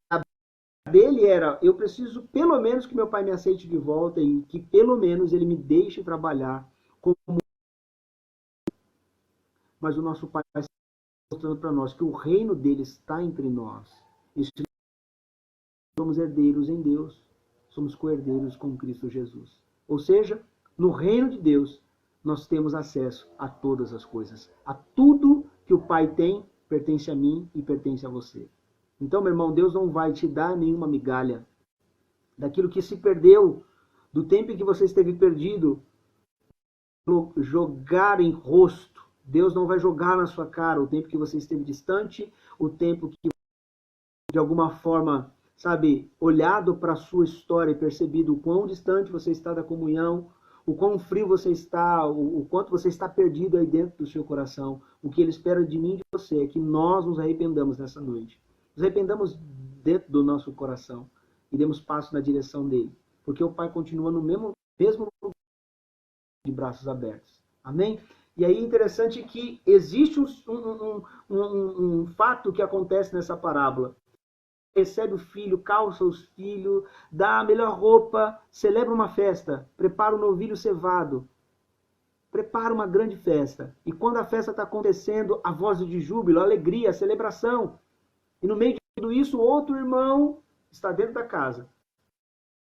[SPEAKER 1] dele era, eu preciso pelo menos que meu pai me aceite de volta e que pelo menos ele me deixe trabalhar como. Mas o nosso pai está mostrando para nós que o reino dele está entre nós. E somos herdeiros em Deus. Somos co-herdeiros com Cristo Jesus. Ou seja, no reino de Deus, nós temos acesso a todas as coisas. A tudo que o Pai tem, pertence a mim e pertence a você. Então, meu irmão, Deus não vai te dar nenhuma migalha daquilo que se perdeu, do tempo em que você esteve perdido, jogar em rosto. Deus não vai jogar na sua cara o tempo que você esteve distante, o tempo que, de alguma forma, sabe, olhado para a sua história e percebido o quão distante você está da comunhão, o quão frio você está, o quanto você está perdido aí dentro do seu coração. O que Ele espera de mim e de você é que nós nos arrependamos nessa noite. Nos arrependamos dentro do nosso coração e demos passo na direção dele. Porque o Pai continua no mesmo lugar de braços abertos. Amém? E aí é interessante que existe um fato que acontece nessa parábola. Recebe o filho, calça os filhos, dá a melhor roupa, celebra uma festa, prepara um novilho cevado, prepara uma grande festa. E quando a festa está acontecendo, a voz de júbilo, a alegria, a celebração. E no meio de tudo isso, outro irmão está dentro da casa.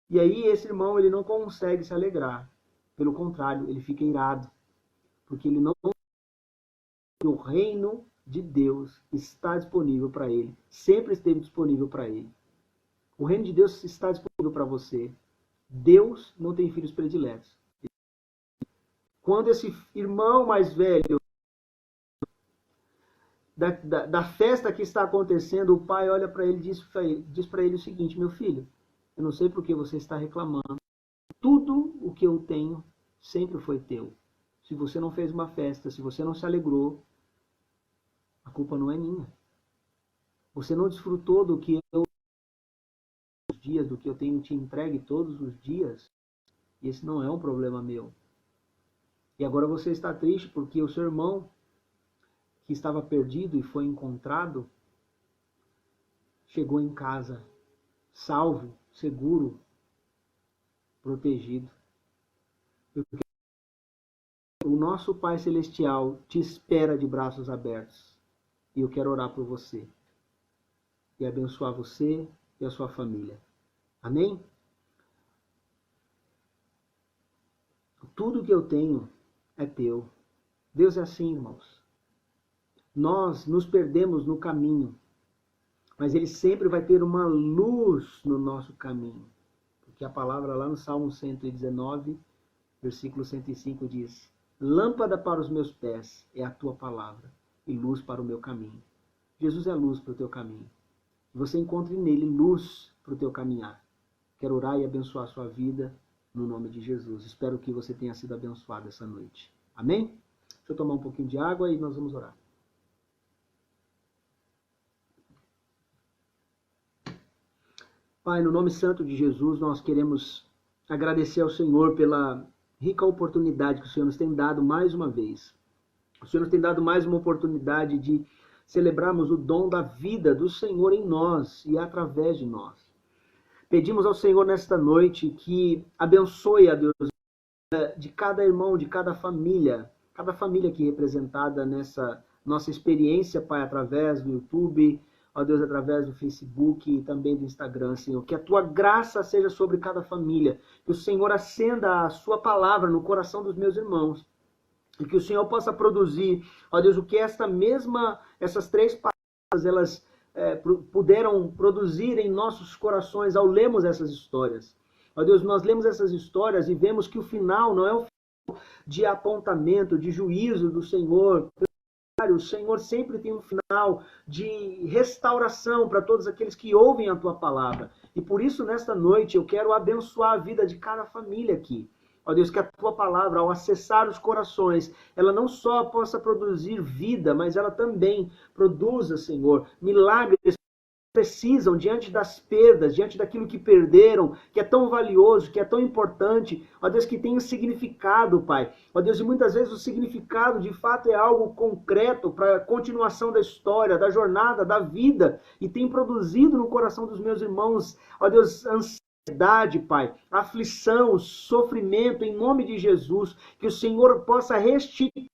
[SPEAKER 1] E aí esse irmão ele não consegue se alegrar. Pelo contrário, ele fica irado. Porque ele não... O reino de Deus está disponível para ele. Sempre esteve disponível para ele. O reino de Deus está disponível para você. Deus não tem filhos prediletos. Quando esse irmão mais velho da festa que está acontecendo, o pai olha para ele e diz para ele o seguinte: meu filho, eu não sei por que você está reclamando. Tudo o que eu tenho sempre foi teu. Se você não fez uma festa, se você não se alegrou, a culpa não é minha. Você não desfrutou do que eu tenho te entregue todos os dias. Esse não é um problema meu. E agora você está triste porque o seu irmão, que estava perdido e foi encontrado, chegou em casa salvo, seguro, protegido. O nosso Pai Celestial te espera de braços abertos. E eu quero orar por você. E abençoar você e a sua família. Amém? Tudo que eu tenho é teu. Deus é assim, irmãos. Nós nos perdemos no caminho. Mas Ele sempre vai ter uma luz no nosso caminho. Porque a palavra lá no Salmo 119, versículo 105 diz: lâmpada para os meus pés é a tua palavra e luz para o meu caminho. Jesus é a luz para o teu caminho. Você encontre nele luz para o teu caminhar. Quero orar e abençoar a sua vida no nome de Jesus. Espero que você tenha sido abençoado essa noite. Amém? Deixa eu tomar um pouquinho de água e nós vamos orar. Pai, no nome santo de Jesus, nós queremos agradecer ao Senhor pela rica oportunidade que o Senhor nos tem dado mais uma vez. O Senhor nos tem dado mais uma oportunidade de celebrarmos o dom da vida do Senhor em nós e através de nós. Pedimos ao Senhor nesta noite que abençoe a Deus de cada irmão, de cada família aqui representada nessa nossa experiência, Pai, através do YouTube, ó Deus, através do Facebook e também do Instagram, Senhor. Que a Tua graça seja sobre cada família, que o Senhor acenda a Sua palavra no coração dos meus irmãos, e que o Senhor possa produzir, ó Deus, o que essas três palavras, elas puderam produzir em nossos corações ao lermos essas histórias. Ó Deus, nós lemos essas histórias e vemos que o final não é o final de apontamento, de juízo do Senhor. O Senhor sempre tem um final de restauração para todos aqueles que ouvem a Tua palavra. E por isso, nesta noite, eu quero abençoar a vida de cada família aqui. Ó Deus, que a Tua palavra, ao acessar os corações, ela não só possa produzir vida, mas ela também produza, Senhor, milagres que precisam diante das perdas, diante daquilo que perderam, que é tão valioso, que é tão importante, ó Deus, que tem um significado, Pai. Ó Deus, e muitas vezes o significado de fato é algo concreto para a continuação da história, da jornada, da vida, e tem produzido no coração dos meus irmãos, ó Deus, ansiedade, Pai, aflição, sofrimento, em nome de Jesus, que o Senhor possa restituir,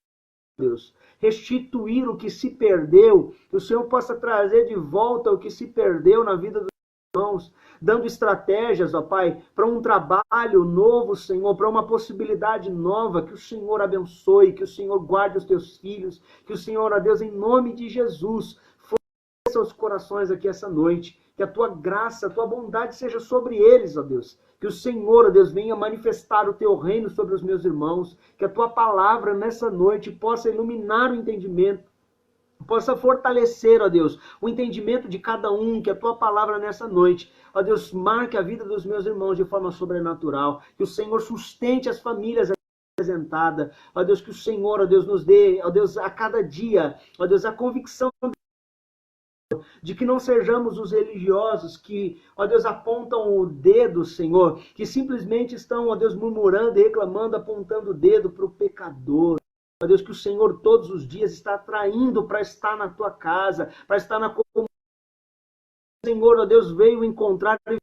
[SPEAKER 1] Deus, restituir o que se perdeu, que o Senhor possa trazer de volta o que se perdeu na vida dos irmãos, dando estratégias, ó Pai, para um trabalho novo, Senhor, para uma possibilidade nova, que o Senhor abençoe, que o Senhor guarde os teus filhos, que o Senhor, ó Deus, em nome de Jesus, fortaleça os corações aqui essa noite, que a Tua graça, a Tua bondade seja sobre eles, ó Deus. Que o Senhor, ó Deus, venha manifestar o Teu reino sobre os meus irmãos. Que a Tua palavra nessa noite possa iluminar o entendimento. Possa fortalecer, ó Deus, o entendimento de cada um. Que a Tua palavra nessa noite, ó Deus, marque a vida dos meus irmãos de forma sobrenatural. Que o Senhor sustente as famílias representadas. Ó Deus, que o Senhor, ó Deus, nos dê, ó Deus, a cada dia, ó Deus, a convicção de que não sejamos os religiosos que, ó Deus, apontam o dedo, Senhor, que simplesmente estão, ó Deus, murmurando e reclamando, apontando o dedo para o pecador. Ó Deus, que o Senhor todos os dias está atraindo para estar na Tua casa, para estar na comunidade. O Senhor, ó Deus, veio encontrar e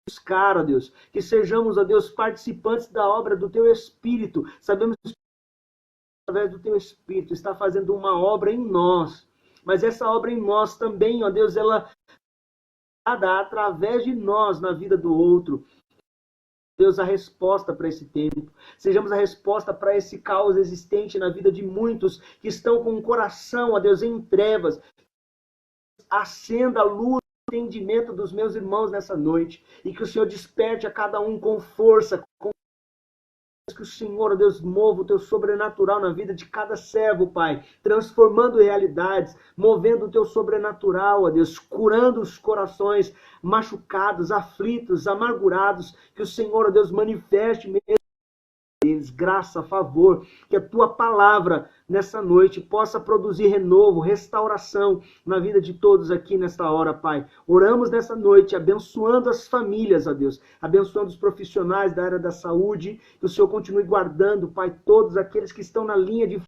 [SPEAKER 1] buscar, ó Deus, que sejamos, ó Deus, participantes da obra do Teu Espírito. Sabemos que através do Teu Espírito está fazendo uma obra em nós. Mas essa obra em nós também, ó Deus, ela é dada através de nós na vida do outro. Deus, a resposta para esse tempo. Sejamos a resposta para esse caos existente na vida de muitos que estão com o coração, ó Deus, em trevas. Acenda a luz do entendimento dos meus irmãos nessa noite. E que o Senhor desperte a cada um com força, que o Senhor, ó Deus, mova o Teu sobrenatural na vida de cada servo, Pai, transformando realidades, movendo o Teu sobrenatural, ó Deus, curando os corações machucados, aflitos, amargurados, que o Senhor, ó Deus, manifeste mesmo deles, graça, favor, que a Tua palavra nessa noite possa produzir renovo, restauração na vida de todos aqui nesta hora, Pai. Oramos nessa noite, abençoando as famílias, ó Deus, abençoando os profissionais da área da saúde, que o Senhor continue guardando, Pai, todos aqueles que estão na linha de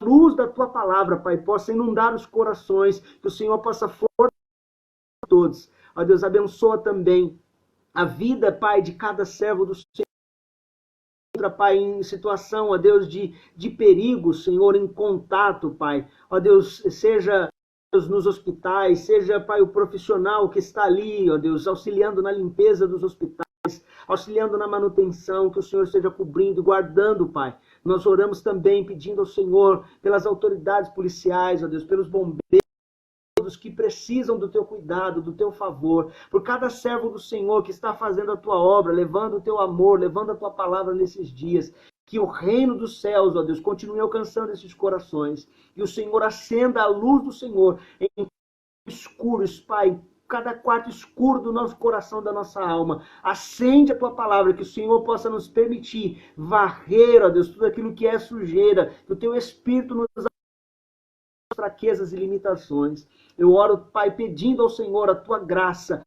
[SPEAKER 1] luz da Tua palavra, Pai, possa inundar os corações, que o Senhor possa fortalecer todos. Ó Deus, abençoa também a vida, Pai, de cada servo do Senhor. Pai, em situação, ó Deus, de perigo, Senhor, em contato, Pai. Ó Deus, seja Deus, nos hospitais, seja, Pai, o profissional que está ali, ó Deus, auxiliando na limpeza dos hospitais, auxiliando na manutenção, que o Senhor esteja cobrindo, guardando, Pai. Nós oramos também pedindo ao Senhor pelas autoridades policiais, ó Deus, pelos bombeiros, que precisam do teu cuidado, do teu favor, por cada servo do Senhor que está fazendo a tua obra, levando o teu amor, levando a tua palavra nesses dias. Que o reino dos céus, ó Deus, continue alcançando esses corações. Que o Senhor acenda a luz do Senhor em escuros, Pai, cada quarto escuro do nosso coração, da nossa alma. Acende a tua palavra, que o Senhor possa nos permitir varrer, ó Deus, tudo aquilo que é sujeira, que o teu Espírito nos fraquezas e limitações. Eu oro, Pai, pedindo ao Senhor a tua graça,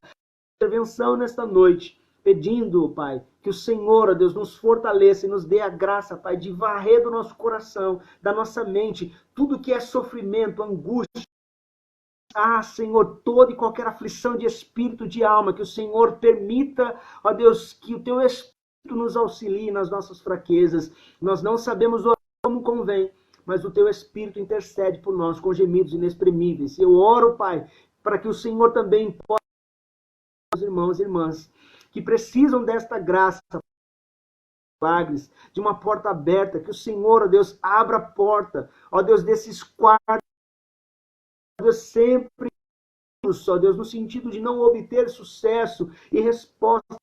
[SPEAKER 1] intervenção nesta noite, pedindo, Pai, que o Senhor, ó Deus, nos fortaleça e nos dê a graça, Pai, de varrer do nosso coração, da nossa mente, tudo que é sofrimento, angústia, Senhor, toda e qualquer aflição de espírito, de alma, que o Senhor permita, ó Deus, que o teu Espírito nos auxilie nas nossas fraquezas. Nós não sabemos orar como convém, mas o teu Espírito intercede por nós com gemidos inexprimíveis. Eu oro, Pai, para que o Senhor também possa, meus irmãos e irmãs, que precisam desta graça, milagres, de uma porta aberta, que o Senhor, ó Deus, abra a porta, ó Deus, desses quartos, ó Deus, sempre, ó Deus, no sentido de não obter sucesso e resposta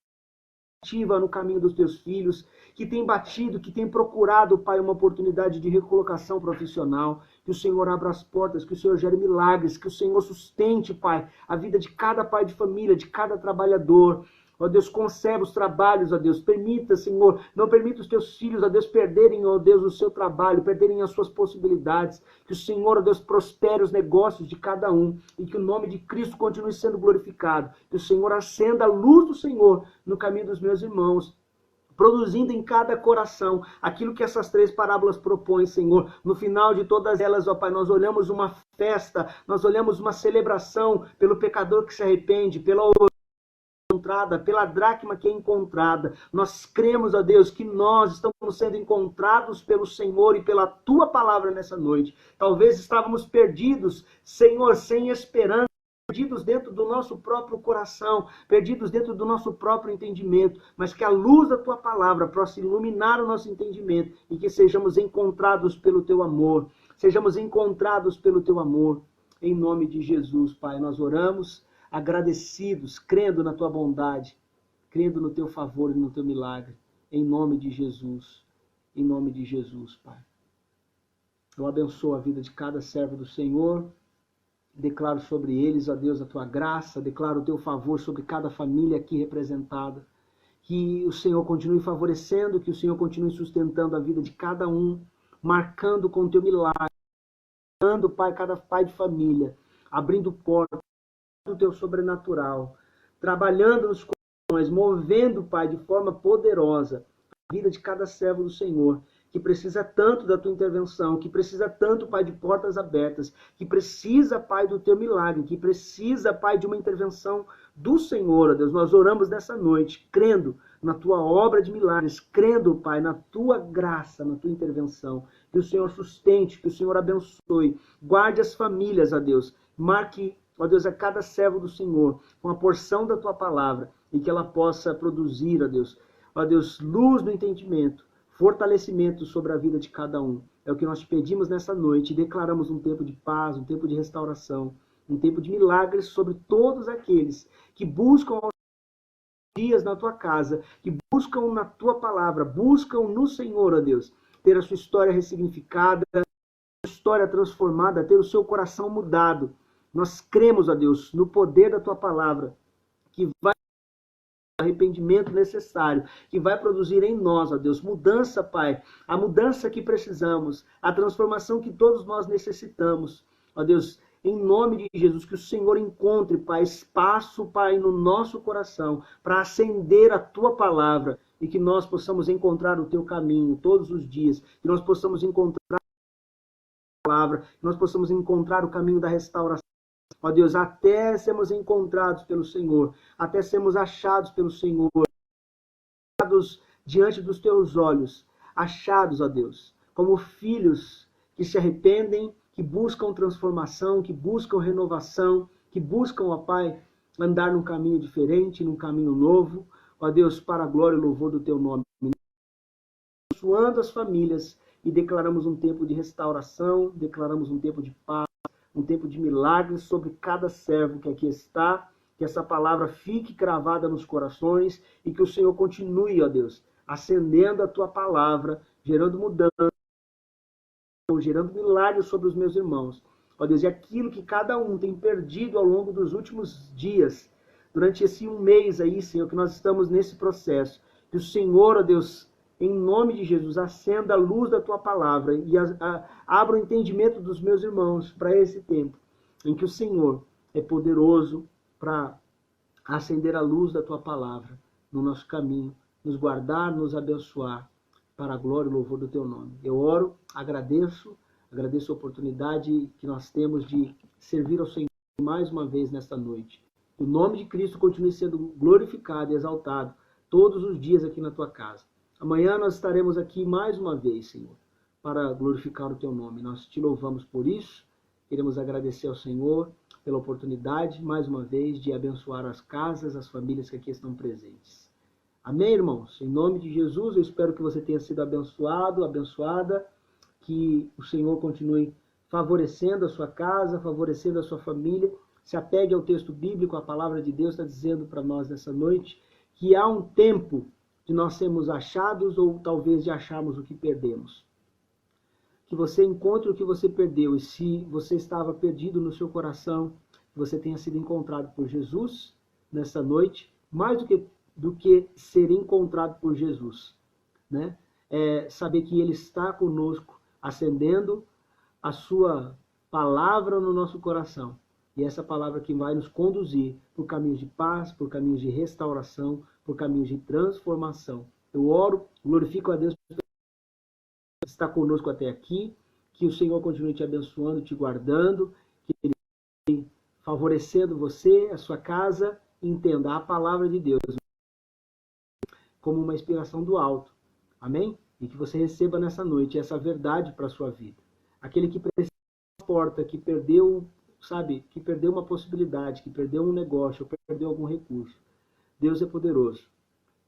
[SPEAKER 1] no caminho dos teus filhos, que tem batido, que tem procurado, Pai, uma oportunidade de recolocação profissional, que o Senhor abra as portas, que o Senhor gere milagres, que o Senhor sustente, Pai, a vida de cada pai de família, de cada trabalhador. Ó Deus, conserva os trabalhos, ó Deus, permita, Senhor, não permita os teus filhos, ó Deus, perderem, ó Deus, o seu trabalho, perderem as suas possibilidades, que o Senhor, ó Deus, prospere os negócios de cada um, e que o nome de Cristo continue sendo glorificado, que o Senhor acenda a luz do Senhor no caminho dos meus irmãos, produzindo em cada coração aquilo que essas 3 parábolas propõem, Senhor. No final de todas elas, ó Pai, nós olhamos uma festa, nós olhamos uma celebração pelo pecador que se arrepende, pela dracma que é encontrada. Nós cremos, ó Deus, que nós estamos sendo encontrados pelo Senhor e pela tua palavra nessa noite. Talvez estávamos perdidos, Senhor, sem esperança, perdidos dentro do nosso próprio coração, perdidos dentro do nosso próprio entendimento, mas que a luz da tua palavra possa iluminar o nosso entendimento e que sejamos encontrados pelo teu amor. Sejamos encontrados pelo teu amor. Em nome de Jesus, Pai, nós oramos agradecidos, crendo na tua bondade, crendo no teu favor e no teu milagre, em nome de Jesus, Pai. Eu abençoo a vida de cada servo do Senhor, declaro sobre eles, ó Deus, a tua graça, declaro o teu favor sobre cada família aqui representada, que o Senhor continue favorecendo, que o Senhor continue sustentando a vida de cada um, marcando com o teu milagre, dando, Pai, cada pai de família, abrindo portas, do teu sobrenatural, trabalhando nos corações, movendo, Pai, de forma poderosa a vida de cada servo do Senhor, que precisa tanto da tua intervenção, que precisa tanto, Pai, de portas abertas, que precisa, Pai, do teu milagre, que precisa, Pai, de uma intervenção do Senhor, ó Deus. Nós oramos nessa noite, crendo na tua obra de milagres, crendo, Pai, na tua graça, na tua intervenção, que o Senhor sustente, que o Senhor abençoe, guarde as famílias, ó Deus, marque, ó Deus, a cada servo do Senhor, com a porção da tua palavra, e que ela possa produzir, ó Deus, luz no entendimento, fortalecimento sobre a vida de cada um. É o que nós te pedimos nessa noite, e declaramos um tempo de paz, um tempo de restauração, um tempo de milagres sobre todos aqueles que buscam dias na tua casa, que buscam na tua palavra, buscam no Senhor, ó Deus, ter a sua história ressignificada, a sua história transformada, ter o seu coração mudado. Nós cremos, ó Deus, no poder da tua palavra, que vai o arrependimento necessário, que vai produzir em nós, ó Deus, mudança, Pai, a mudança que precisamos, a transformação que todos nós necessitamos. Ó Deus, em nome de Jesus, que o Senhor encontre, Pai, espaço, Pai, no nosso coração, para acender a tua palavra, e que nós possamos encontrar o teu caminho todos os dias, que nós possamos encontrar a palavra, que nós possamos encontrar o caminho da restauração, Ó Deus, até sermos encontrados pelo Senhor, até sermos achados pelo Senhor, achados diante dos teus olhos, achados, ó Deus, como filhos que se arrependem, que buscam transformação, que buscam renovação, que buscam, ó Pai, andar num caminho diferente, num caminho novo, ó Deus, para a glória e louvor do teu nome. Abençoando as famílias e declaramos um tempo de restauração, declaramos um tempo de paz, um tempo de milagres sobre cada servo que aqui está, que essa palavra fique cravada nos corações e que o Senhor continue, ó Deus, acendendo a tua palavra, gerando mudança, gerando milagres sobre os meus irmãos. Ó Deus, e aquilo que cada um tem perdido ao longo dos últimos dias, durante esse um mês aí, Senhor, que nós estamos nesse processo, que o Senhor, ó Deus, em nome de Jesus, acenda a luz da tua palavra e abra o entendimento dos meus irmãos para esse tempo, em que o Senhor é poderoso para acender a luz da tua palavra no nosso caminho, nos guardar, nos abençoar, para a glória e louvor do teu nome. Eu oro, agradeço a oportunidade que nós temos de servir ao Senhor mais uma vez nesta noite. O nome de Cristo continue sendo glorificado e exaltado todos os dias aqui na tua casa. Amanhã nós estaremos aqui mais uma vez, Senhor, para glorificar o teu nome. Nós te louvamos por isso. Queremos agradecer ao Senhor pela oportunidade, mais uma vez, de abençoar as casas, as famílias que aqui estão presentes. Amém, irmãos? Em nome de Jesus, eu espero que você tenha sido abençoado, abençoada, que o Senhor continue favorecendo a sua casa, favorecendo a sua família. Se apegue ao texto bíblico, a palavra de Deus está dizendo para nós nessa noite que há um tempo de nós sermos achados ou talvez de acharmos o que perdemos. Que você encontre o que você perdeu, e se você estava perdido no seu coração, que você tenha sido encontrado por Jesus nessa noite, mais do que ser encontrado por Jesus, né? Saber que Ele está conosco, acendendo a sua palavra no nosso coração, e essa palavra que vai nos conduzir por caminhos de paz, por caminhos de restauração, por caminhos de transformação. Eu oro, glorifico a Deus por estar conosco até aqui, que o Senhor continue te abençoando, te guardando, que Ele continue favorecendo você, a sua casa. Entenda a palavra de Deus como uma inspiração do alto. Amém? E que você receba nessa noite essa verdade para a sua vida. Aquele que precisa de uma porta, que perdeu, que perdeu uma possibilidade, que perdeu um negócio, ou perdeu algum recurso. Deus é poderoso.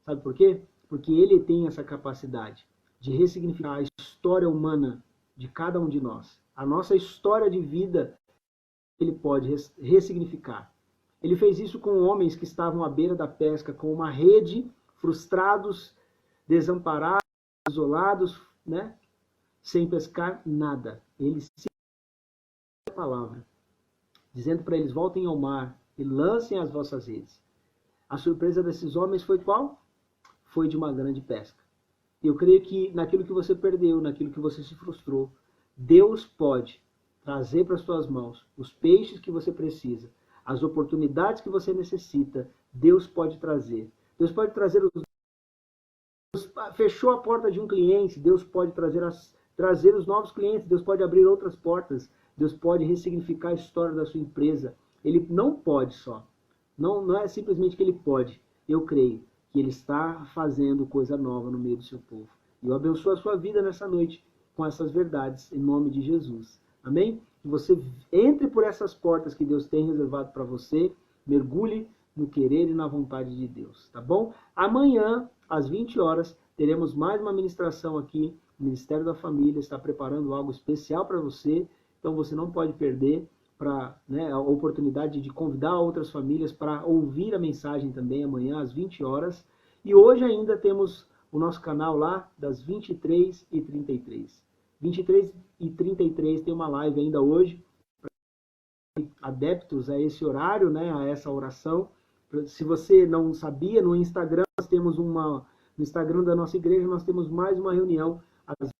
[SPEAKER 1] Sabe por quê? Porque Ele tem essa capacidade de ressignificar a história humana de cada um de nós. A nossa história de vida, Ele pode ressignificar. Ele fez isso com homens que estavam à beira da pesca, com uma rede, frustrados, desamparados, isolados, né? Sem pescar nada. Ele se a palavra, dizendo para eles: voltem ao mar e lancem as vossas redes. A surpresa desses homens foi qual? Foi de uma grande pesca. E eu creio que naquilo que você perdeu, naquilo que você se frustrou, Deus pode trazer para as suas mãos os peixes que você precisa, as oportunidades que você necessita. Deus pode trazer. Deus pode trazer fechou a porta de um cliente, Deus pode trazer os novos clientes, Deus pode abrir outras portas, Deus pode ressignificar a história da sua empresa. Ele não pode só. Não é simplesmente que Ele pode. Eu creio que Ele está fazendo coisa nova no meio do seu povo. E eu abençoo a sua vida nessa noite com essas verdades, em nome de Jesus. Amém? Que você entre por essas portas que Deus tem reservado para você, mergulhe no querer e na vontade de Deus, tá bom? Amanhã, às 20 horas, teremos mais uma ministração aqui. O Ministério da Família está preparando algo especial para você, então você não pode perder a oportunidade de convidar outras famílias para ouvir a mensagem também amanhã às 20 horas. E hoje ainda temos o nosso canal lá das 23h33. 23h33 tem uma live ainda hoje, adeptos a esse horário, né, a essa oração. Se você não sabia, no Instagram no Instagram da nossa igreja nós temos mais uma reunião às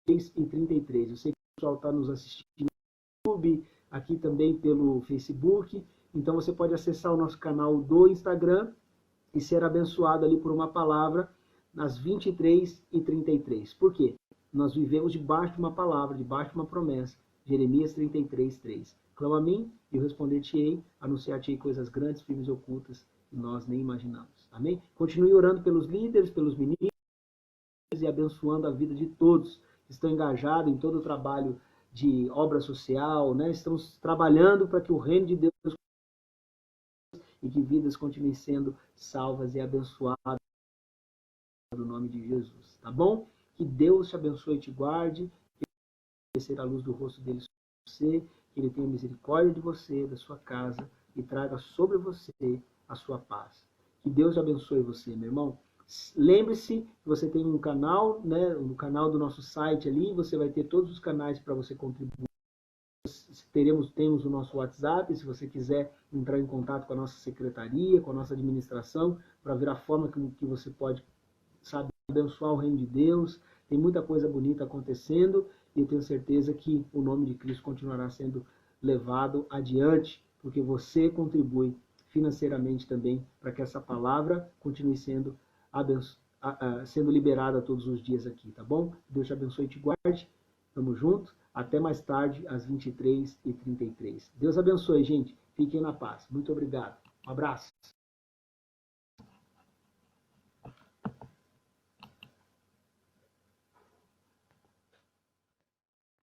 [SPEAKER 1] 23h33. Eu sei que o pessoal está nos assistindo no YouTube, aqui também pelo Facebook. Então você pode acessar o nosso canal do Instagram e ser abençoado ali por uma palavra nas 23h33. Por quê? Nós vivemos debaixo de uma palavra, debaixo de uma promessa. Jeremias 33:3. Clama a mim e eu responder-te-ei, anunciar-te-ei coisas grandes, firmes e ocultas que nós nem imaginamos. Amém? Continue orando pelos líderes, pelos ministros e abençoando a vida de todos que estão engajados em todo o trabalho de obra social, né? Estamos trabalhando para que o reino de Deus e que vidas continuem sendo salvas e abençoadas no nome de Jesus, tá bom? Que Deus te abençoe e te guarde, que descer a luz do rosto dele sobre você, que ele tenha misericórdia de você, da sua casa e traga sobre você a sua paz. Que Deus abençoe você, meu irmão. Lembre-se que você tem um canal, né, no canal do nosso site ali, você vai ter todos os canais para você contribuir. Temos o nosso WhatsApp, se você quiser entrar em contato com a nossa secretaria, com a nossa administração, para ver a forma que você pode, sabe, abençoar o reino de Deus. Tem muita coisa bonita acontecendo e eu tenho certeza que o nome de Cristo continuará sendo levado adiante, porque você contribui financeiramente também para que essa palavra continue sendo sendo liberada todos os dias aqui, tá bom? Deus te abençoe e te guarde. Tamo junto. Até mais tarde, às 23h33. Deus abençoe, gente. Fiquem na paz. Muito obrigado. Um abraço.